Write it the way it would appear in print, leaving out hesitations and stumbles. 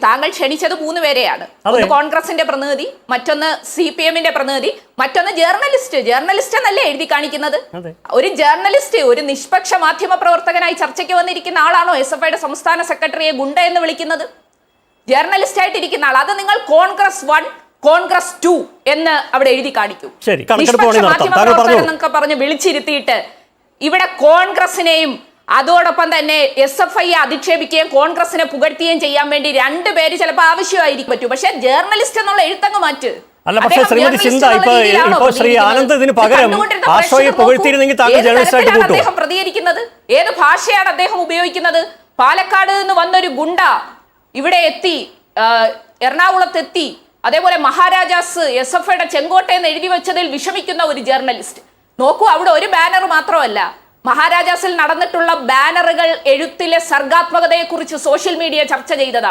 താങ്കൾ ക്ഷണിച്ചത് 3 പേരെയാണ്. ഒന്ന് കോൺഗ്രസിന്റെ പ്രതിനിധി, മറ്റൊന്ന് CPM-ന്റെ പ്രതിനിധി, മറ്റൊന്ന് ജേർണലിസ്റ്റ് എന്നല്ലേ എഴുതി കാണിക്കുന്നത്? ഒരു ജേർണലിസ്റ്റ്, ഒരു നിഷ്പക്ഷ മാധ്യമ പ്രവർത്തകനായി ചർച്ചയ്ക്ക് വന്നിരിക്കുന്ന ആളാണോ SFIയുടെ സംസ്ഥാന സെക്രട്ടറിയെ ഗുണ്ട എന്ന് വിളിക്കുന്നത്? ജേർണലിസ്റ്റ് ആയിട്ടിരിക്കുന്ന ആൾ. അത് നിങ്ങൾ കോൺഗ്രസ് 1, കോൺഗ്രസ് 2 എന്ന് അവിടെ എഴുതി കാണിക്കൂ. നിഷ്പക്ഷ മാധ്യമ പ്രവർത്തകൻ എന്നൊക്കെ പറഞ്ഞ് വിളിച്ചിരുത്തിയിട്ട് ഇവിടെ കോൺഗ്രസിനെയും അതോടൊപ്പം തന്നെ SFIയെ അധിക്ഷേപിക്കുകയും കോൺഗ്രസിനെ പുകഴ്ത്തുകയും ചെയ്യാൻ വേണ്ടി 2 പേര് ചിലപ്പോൾ ആവശ്യമായിരിക്കും പറ്റൂ. പക്ഷെ ജേർണലിസ്റ്റ് എന്നുള്ള എഴുത്തങ്ങ് മാറ്റ്. അല്ല, പക്ഷേ ശ്രീമതി ചിന്ത ഇപ്പോ ശ്രീ ആനന്ദ് ഇതിന് പകരം അദ്ദേഹം പ്രതികരിക്കുന്നത് ഏത് ഭാഷയാണ് അദ്ദേഹം ഉപയോഗിക്കുന്നത്? പാലക്കാട് നിന്ന് വന്നൊരു ഗുണ്ട ഇവിടെ എത്തി, എറണാകുളത്ത് എത്തി, അതേപോലെ മഹാരാജാസ് SFIയുടെ ചെങ്കോട്ടയെന്ന് എഴുതി വെച്ചതിൽ വിഷമിക്കുന്ന ഒരു ജേർണലിസ്റ്റ്. നോക്കൂ, അവിടെ ഒരു ബാനർ മാത്രമല്ല, മഹാരാജാസിൽ നടന്നിട്ടുള്ള ബാനറുകൾ എഴുത്തിലെ സർഗാത്മകതയെ കുറിച്ച് സോഷ്യൽ മീഡിയ ചർച്ച ചെയ്തതാണ്.